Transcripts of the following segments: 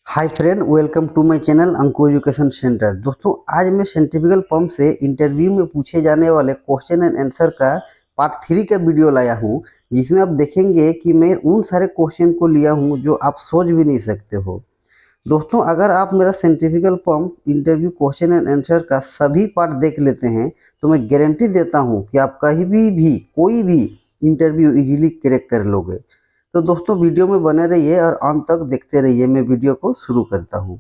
Hi friend, welcome to my channel Anko education centre. दोस्तों, आज मैं सेंट्रीफ्यूगल पंप से इंटरव्यू में पूछे जाने वाले क्वेश्चन एंड आंसर का पार्ट 3 का वीडियो लाया हूं, जिसमें आप देखेंगे कि मैं उन सारे क्वेश्चन को लिया हूं जो आप सोच भी नहीं सकते हो। दोस्तों, अगर आप मेरा centrifugal pump interview question and answer का सभी पार्ट देख लेते हैं तो मैं गारंटी देता हूँ कि आप कहीं भी कोई भी इंटरव्यू इजीली क्रैक कर लोगे। तो दोस्तों, वीडियो में बने रहिए और अंत तक देखते रहिए। मैं वीडियो को शुरू करता हूँ।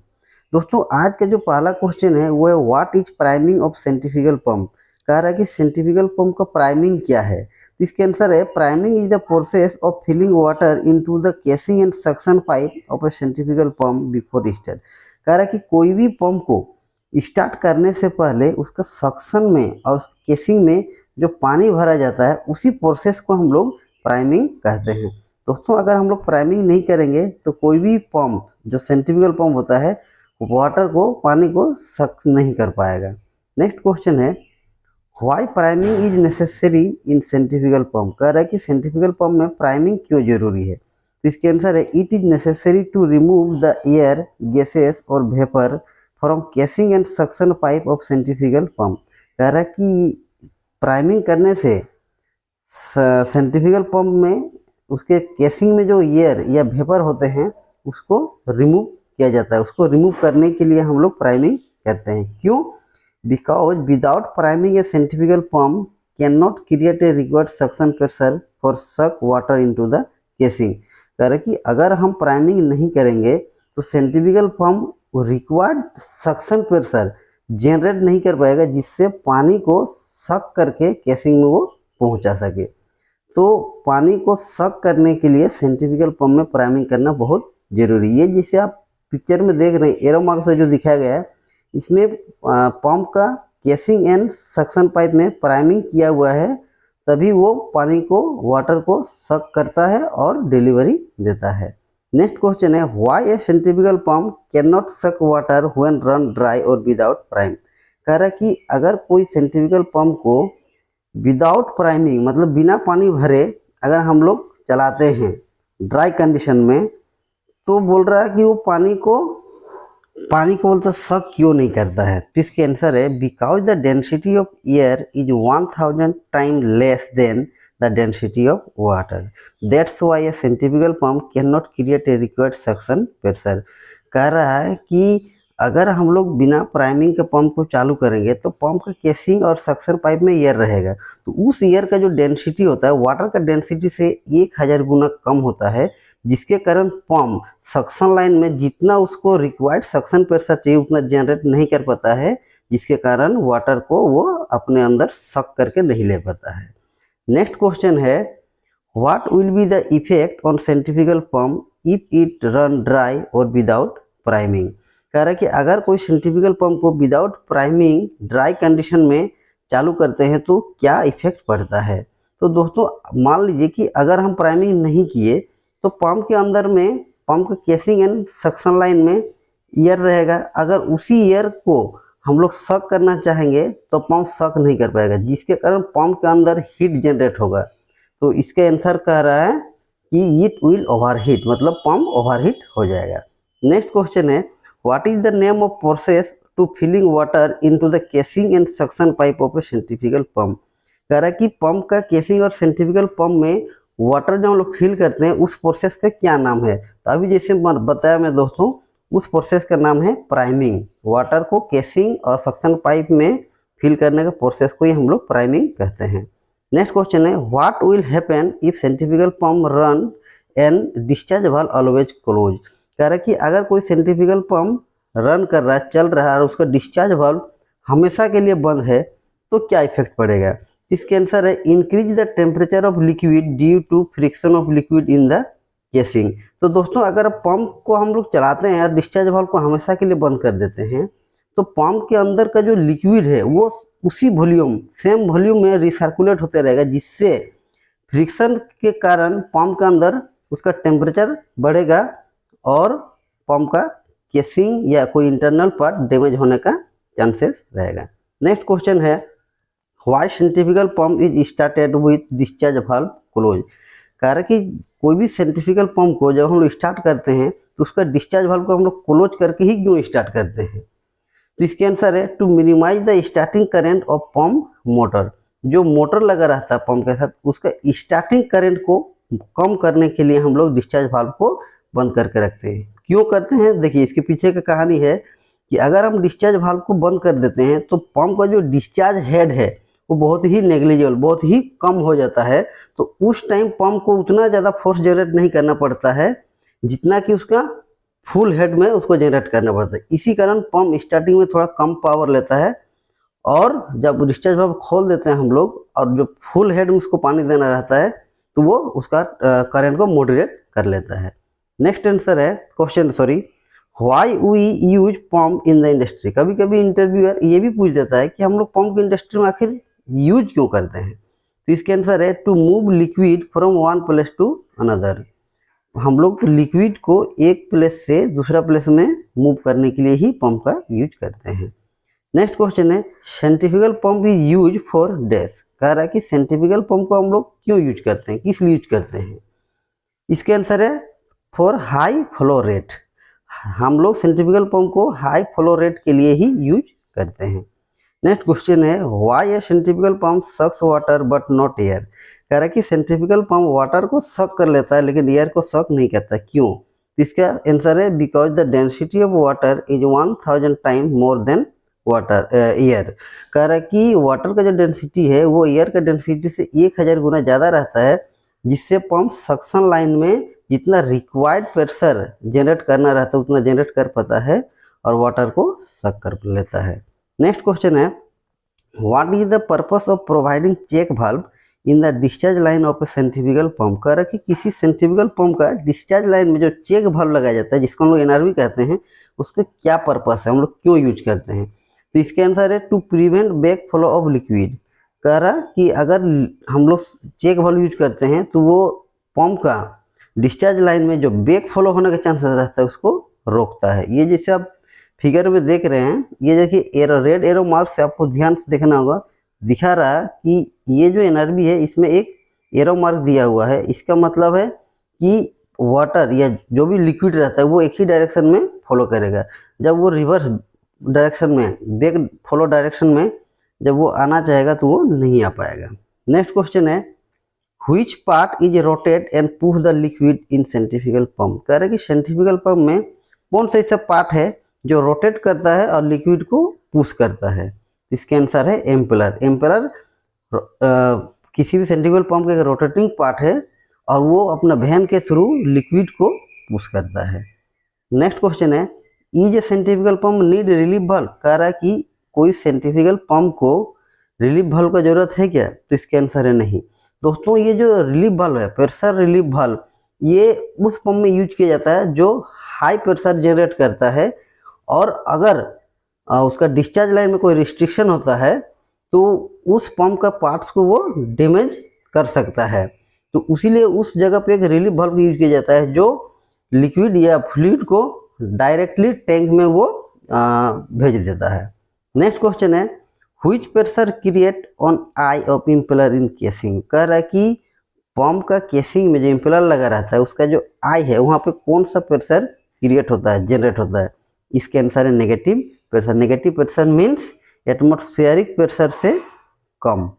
दोस्तों, आज का जो पहला क्वेश्चन है वो है what is priming of centrifugal pump. कह रहा है कि सेंट्रीफ्यूगल पंप का प्राइमिंग क्या है। तो इसके आंसर है priming is the process of filling water into the casing and suction pipe of a centrifugal pump before start. कह रहा है कि कोई भी पंप को स्टार्ट करने से पहले उसका सक्शन में और केसिंग में जो पानी भरा जाता है उसी प्रोसेस को हम लोग प्राइमिंग कहते हैं। दोस्तों, अगर हम लोग प्राइमिंग नहीं करेंगे तो कोई भी पंप जो सेंट्रीफ्यूगल पंप होता है वाटर को पानी को सक नहीं कर पाएगा। नेक्स्ट क्वेश्चन है why priming is necessary in centrifugal pump. कह रहा है कि सेंट्रीफ्यूगल पंप में प्राइमिंग क्यों जरूरी है। तो इसके आंसर है it is necessary to remove the air gases और vapour from casing and suction pipe of centrifugal pump. कह रहा है कि प्राइमिंग करने से सेंट्रीफ्यूगल पंप में उसके केसिंग में जो एयर या वेपर होते हैं उसको रिमूव किया जाता है। उसको रिमूव करने के लिए हम लोग प्राइमिंग करते हैं। क्यों? Because without priming A centrifugal pump can not create a required suction pressure for सक वाटर इनटू द केसिंग। कह रहे कि अगर हम प्राइमिंग नहीं करेंगे तो centrifugal pump required suction pressure generate नहीं कर पाएगा जिससे पानी को सक करके केसिंग में वो पहुंचा सके। तो पानी को सक करने के लिए सेंट्रीफ्यूगल पंप में प्राइमिंग करना बहुत जरूरी है। जिसे आप पिक्चर में देख रहे हैं एरो मार्क से जो दिखाया गया है, इसमें पंप का केसिंग एंड सक्शन पाइप में प्राइमिंग किया हुआ है, तभी वो पानी को वाटर को सक करता है और डिलीवरी देता है। नेक्स्ट क्वेश्चन है why a centrifugal pump can not सक वाटर व्हेन रन ड्राई और विदाउट प्राइम। कह रहा है कि अगर कोई सेंट्रीफ्यूगल पंप को विदाउट प्राइमिंग मतलब बिना पानी भरे अगर हम लोग चलाते हैं ड्राई कंडीशन में, तो बोल रहा है कि वो पानी को बोलता सक क्यों नहीं करता है। तो इसके आंसर है because the density of air is 1000 time less than the density of water, that's why a centrifugal pump can not create a required suction pressure. कह रहा है कि अगर हम लोग बिना प्राइमिंग के पंप को चालू करेंगे तो पंप का केसिंग और सक्शन पाइप में एयर रहेगा, तो उस एयर का जो डेंसिटी होता है वाटर का डेंसिटी से 1000 गुना कम होता है, जिसके कारण पंप सक्शन लाइन में जितना उसको रिक्वायर्ड सक्शन प्रेशर चाहिए उतना जनरेट नहीं कर पाता है, जिसके कारण वाटर को वो अपने अंदर सक करके नहीं ले पाता है। नेक्स्ट क्वेश्चन है what will be the effect on centrifugal pump if it run dry और विदाउट प्राइमिंग। कह रहा है कि अगर कोई सेंट्रीफ्यूगल पंप को विदाउट प्राइमिंग ड्राई कंडीशन में चालू करते हैं तो क्या इफेक्ट पड़ता है। तो दोस्तों, मान लीजिए कि अगर हम प्राइमिंग नहीं किए तो पंप के अंदर में पंप के केसिंग एंड सक्शन लाइन में एयर रहेगा। अगर उसी एयर को हम लोग सक करना चाहेंगे तो पंप सक नहीं कर पाएगा, जिसके कारण पंप के अंदर हीट जनरेट होगा। तो इसके आंसर कह रहा है कि इट विल ओवरहीट, मतलब पंप ओवरहीट हो जाएगा। नेक्स्ट क्वेश्चन है what is the name of process to filling water into the casing and suction pipe of a centrifugal pump. कह रहा है कि पंप का केसिंग और सेंट्रीफ्यूगल पंप में वाटर जो हम लोग फिल करते हैं उस प्रोसेस का क्या नाम है। तो अभी जैसे बताया मैं दोस्तों, उस प्रोसेस का नाम है प्राइमिंग। वाटर को केसिंग और सक्शन पाइप में फिल करने का प्रोसेस को ही हम लोग प्राइमिंग कहते हैं। नेक्स्ट क्वेश्चन है what will happen if centrifugal pump run and discharge valve always close. कह रहा है कि अगर कोई सेंट्रीफ्यूगल पंप रन कर रहा है, चल रहा है और उसका डिस्चार्ज वाल्व हमेशा के लिए बंद है तो क्या इफेक्ट पड़ेगा। इसके आंसर है increase the temperature of liquid due to friction of liquid in the casing. तो दोस्तों, अगर पंप को हम लोग चलाते हैं और डिस्चार्ज वाल्व को हमेशा के लिए बंद कर देते हैं तो पंप के अंदर का जो लिक्विड है वो उसी वॉल्यूम सेम वॉल्यूम में रिसर्कुलेट होते रहेगा, जिससे फ्रिक्शन के कारण पंप के अंदर उसका टेम्परेचर बढ़ेगा और पंप का केसिंग या कोई इंटरनल पार्ट डैमेज होने का चांसेस रहेगा। नेक्स्ट क्वेश्चन है why centrifugal pump is started with discharge valve close. कह रहा है कि कोई भी सेंट्रीफ्यूगल पंप को जब हम लोग स्टार्ट करते हैं तो उसका डिस्चार्ज वाल्व को हम लोग क्लोज करके ही क्यों स्टार्ट करते हैं? तो इसके आंसर है to minimise the starting current of pump motor. जो मोटर लगा रहता है पंप के साथ, उसका स्टार्टिंग करंट को कम करने के लिए हम लोग डिस्चार्ज वाल्व को बंद करके रखते हैं। क्यों करते हैं? देखिए, इसके पीछे का कहानी है कि अगर हम डिस्चार्ज वाल्व को बंद कर देते हैं तो पंप का जो डिस्चार्ज हेड है वो बहुत ही नेग्लिजिबल, बहुत ही कम हो जाता है। तो उस टाइम पंप को उतना ज़्यादा फोर्स जनरेट नहीं करना पड़ता है जितना कि उसका फुल हेड में उसको जनरेट करना पड़ता है। इसी कारण पंप स्टार्टिंग में थोड़ा कम पावर लेता है, और जब डिस्चार्ज वाल्व खोल देते हैं हम लोग और जो फुल हेड में उसको पानी देना रहता है तो वो उसका करंट को मॉडरेट कर लेता है। नेक्स्ट आंसर है question why we use pump in the industry. कभी कभी इंटरव्यूअर ये भी पूछ देता है कि हम लोग पंप की इंडस्ट्री में आखिर यूज क्यों करते हैं? तो इसके आंसर है to move liquid from one place to another. हम लोग लिक्विड को एक प्लेस से दूसरा प्लेस में मूव करने के लिए ही पंप का यूज करते हैं। नेक्स्ट क्वेश्चन है centrifugal pump is use for dash. कह रहा है कि सेंट्रीफ्यूगल पंप को हम लोग क्यों यूज करते हैं, किस लिए यूज करते हैं? इसके आंसर है फॉर हाई फ्लो रेट। हम लोग सेंट्रीफ्यूगल पंप को हाई फ्लो रेट के लिए ही यूज करते हैं। नेक्स्ट क्वेश्चन है why a centrifugal pump sucks water but not air. कह रहा है कि सेंट्रीफ्यूगल पंप वाटर को सक कर लेता है लेकिन एयर को सक नहीं करता, क्यों? तो इसका आंसर है because the density of water is 1000 time more than water air. कह रहा है कि वाटर का जो डेंसिटी है वो एयर का डेंसिटी से 1000 गुना ज़्यादा रहता है, जिससे पंप सक्शन लाइन में जितना रिक्वायर्ड प्रेशर जनरेट करना रहता है उतना जनरेट कर पाता है और वाटर को सक कर लेता है। नेक्स्ट क्वेश्चन है what is the purpose of providing check valve in the discharge line of a centrifugal pump. कह रहा है कि किसी सेंट्रीफ्यूगल पंप का डिस्चार्ज लाइन में जो चेक वाल्व लगाया जाता है जिसको हम लोग एनआरवी कहते हैं, उसका क्या पर्पस है, हम लोग क्यों यूज करते हैं? तो इसके आंसर है to prevent back flow of liquid. कह रहा कि अगर हम लोग चेक वाल्व यूज करते हैं तो वो पंप का डिस्चार्ज लाइन में जो बैक फ्लो होने का चांसेस रहता है उसको रोकता है। ये जैसे आप फिगर में देख रहे हैं, ये देखिए एरो, रेड एरो मार्क से आपको ध्यान से देखना होगा, दिखा रहा है कि ये जो एनआरवी है इसमें एक एरो मार्क दिया हुआ है। इसका मतलब है कि वाटर या जो भी लिक्विड रहता है वो एक ही डायरेक्शन में फॉलो करेगा। जब वो रिवर्स डायरेक्शन में, बैक फ्लो डायरेक्शन में जब वो आना चाहेगा तो वो नहीं आ पाएगा। नेक्स्ट क्वेश्चन है which part is rotate and push the liquid in centrifugal pump. कह रहे कि सेंट्रीफ्यूगल पंप में कौन सा ऐसा पार्ट है जो रोटेट करता है और लिक्विड को पुश करता है? इसके आंसर है एम्पेलर। एम्पेलर किसी भी सेंट्रीफ्यूगल पंप का एक रोटेटिंग पार्ट है और वो अपना वैन के थ्रू लिक्विड को पुश करता है। नेक्स्ट क्वेश्चन है is a centrifugal pump need relief valve. कह रहा है कि कोई सेंट्रीफ्यूगल पंप को रिलीफ वाल्व का जरूरत है क्या? तो इसके आंसर है नहीं। दोस्तों, ये जो रिलीफ वाल्व है, प्रेशर रिलीफ वाल्व, ये उस पंप में यूज किया जाता है जो हाई प्रेशर जनरेट करता है और अगर उसका डिस्चार्ज लाइन में कोई रिस्ट्रिक्शन होता है तो उस पंप का पार्ट्स को वो डैमेज कर सकता है। तो उसीलिए उस जगह पे एक रिलीफ वाल्व यूज किया जाता है जो लिक्विड या फ्लूइड को डायरेक्टली टैंक में वो भेज देता है। नेक्स्ट क्वेश्चन है which pressure create on I of impeller in casing. कह रहा है कि पंप का केसिंग में जो इम्पेलर लगा रहता है उसका जो आई है वहाँ पे कौन सा प्रेशर क्रिएट होता है, जनरेट होता है? इसके आंसर है negative pressure. Negative pressure means atmospheric pressure से कम।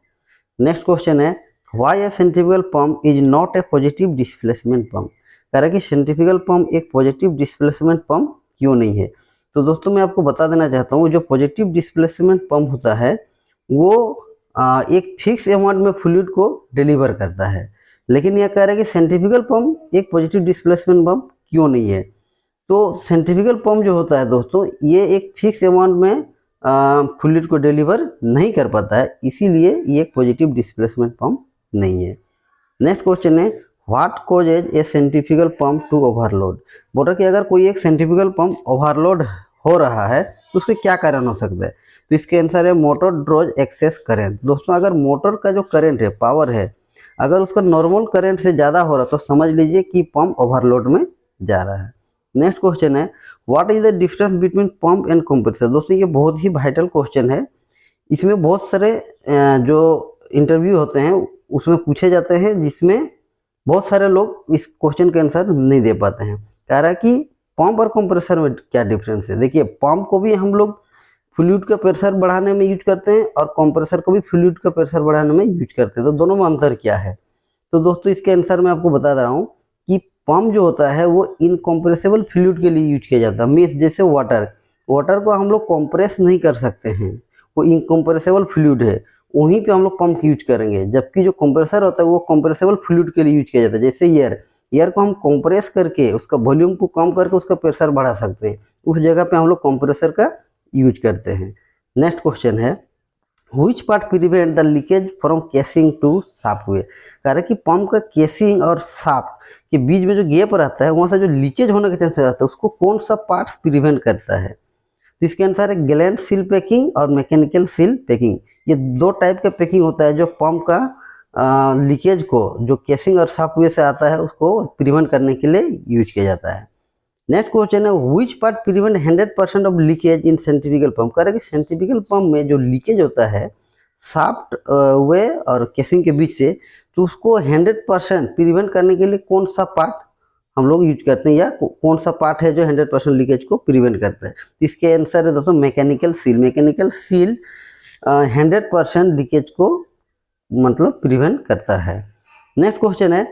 नेक्स्ट क्वेश्चन है why a centrifugal pump is not a positive displacement pump. कह रहा है कि सेंट्रीफ्यूगल पंप एक पॉजिटिव डिस्प्लेसमेंट पंप क्यों नहीं है? तो दोस्तों, मैं आपको बता देना चाहता हूँ जो पॉजिटिव डिस्प्लेसमेंट पंप होता है वो एक फिक्स अमाउंट में फ्लूइड को डिलीवर करता है, लेकिन यह कह रहा है कि सेंट्रीफ्यूगल पंप एक पॉजिटिव डिस्प्लेसमेंट पंप क्यों नहीं है? तो सेंट्रीफ्यूगल पंप जो होता है दोस्तों, ये एक फिक्स अमाउंट में फ्लूइड को डिलीवर नहीं कर पाता है, इसीलिए ये एक पॉजिटिव डिस्प्लेसमेंट पंप नहीं है। नेक्स्ट क्वेश्चन है what causes a centrifugal pump to overload. बोल रहा कि अगर कोई एक सेंट्रीफ्यूगल पंप ओवरलोड हो रहा है तो उसके क्या कारण हो सकता है? तो इसके आंसर है मोटर ड्रॉज एक्सेस करंट। दोस्तों, अगर मोटर का जो करंट है, पावर है, अगर उसका नॉर्मल करंट से ज़्यादा हो रहा है तो समझ लीजिए कि पंप ओवरलोड में जा रहा है। नेक्स्ट क्वेश्चन है what is the difference between pump and compressor. दोस्तों, ये बहुत ही वाइटल क्वेश्चन है। इसमें बहुत सारे जो इंटरव्यू होते हैं उसमें पूछे जाते हैं जिसमें बहुत सारे लोग इस क्वेश्चन के आंसर नहीं दे पाते हैं। कह रहा है कि पंप और कंप्रेसर में क्या डिफरेंस है? देखिए, पंप को भी हम लोग फ्लूइड का प्रेशर बढ़ाने में यूज करते हैं और कंप्रेसर को भी फ्लूइड का प्रेशर बढ़ाने में यूज करते हैं। तो दोनों में अंतर क्या है? तो दोस्तों इसके आंसर मैं आपको बता रहा हूँ कि पंप जो होता है वो इनकम्प्रेसिबल फ्लूइड के लिए यूज किया जाता है। मीन्स जैसे वाटर को हम लोग कंप्रेस नहीं कर सकते हैं, वो इनकम्प्रेसिबल फ्लूइड है, वहीं पे हम लोग पंप की यूज करेंगे। जबकि जो कंप्रेसर होता है वो कंप्रेसिबल फ्लूइड के लिए यूज किया जाता है। जैसे एयर को हम कंप्रेस करके उसका वॉल्यूम को कम करके उसका प्रेशर बढ़ा सकते हैं, उस जगह पे हम लोग कंप्रेसर का यूज करते हैं। नेक्स्ट क्वेश्चन है, which part prevent the leakage from casing to shaft way? कह रहे कि पंप का केसिंग और शाफ्ट के बीच में जो गैप रहता है वहाँ से जो लीकेज होने के चांसेस रहता है उसको कौन सा पार्ट प्रिवेंट करता है? तो इसके आंसर है ग्लैंड सील पैकिंग और मैकेनिकल सील पैकिंग। ये दो टाइप का पैकिंग होता है जो पंप का लीकेज को जो केसिंग और शाफ्ट वे से आता है उसको प्रिवेंट करने के लिए यूज किया जाता है। नेक्स्ट क्वेश्चन है, which part prevent 100% of leakage in centrifugal pump? कह रहे कि सेंट्रीफ्यूगल पंप में जो लीकेज होता है शाफ्ट वे और केसिंग के बीच से, तो उसको 100% प्रिवेंट करने के लिए कौन सा पार्ट हम लोग यूज करते हैं, या कौन सा पार्ट है जो 100% लीकेज को प्रिवेंट करता है? तो इसके आंसर है दोस्तों mechanical seal. Mechanical seal 100% leakage को मतलब प्रिवेंट करता है। नेक्स्ट क्वेश्चन है,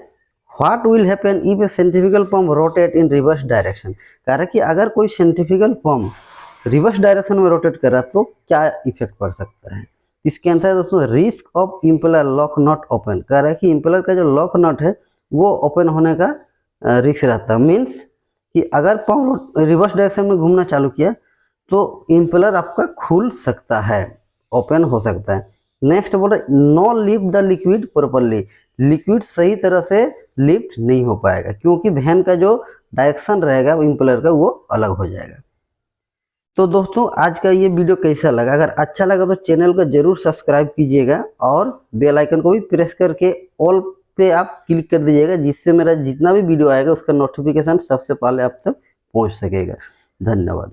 what will happen if A centrifugal pump rotate in reverse direction? कह रहा है कि अगर कोई सेंट्रीफ्यूगल पंप रिवर्स डायरेक्शन में रोटेट कर रहा है तो क्या इफेक्ट पड़ सकता है? इसके आंसर है दोस्तों risk of impeller lock not open. कह रहा है कि इम्पेलर का जो लॉक नॉट है वो ओपन होने का रिस्क रहता है। मीन्स कि अगर पंप रिवर्स डायरेक्शन में घूमना चालू किया तो इम्पेलर आपका खुल सकता है, ओपन हो सकता है। नेक्स्ट बोल रहे no lift the liquid properly. Liquid सही तरह से लिफ्ट नहीं हो पाएगा क्योंकि वैन का जो डायरेक्शन रहेगा इम्पेलर का वो अलग हो जाएगा। तो दोस्तों आज का ये वीडियो कैसा लगा? अगर अच्छा लगा तो चैनल को जरूर सब्सक्राइब कीजिएगा और बेल आइकन को भी प्रेस करके ऑल पे आप क्लिक कर दीजिएगा, जिससे मेरा जितना भी वीडियो आएगा उसका नोटिफिकेशन सबसे पहले आप तक पहुंच सकेगा। धन्यवाद।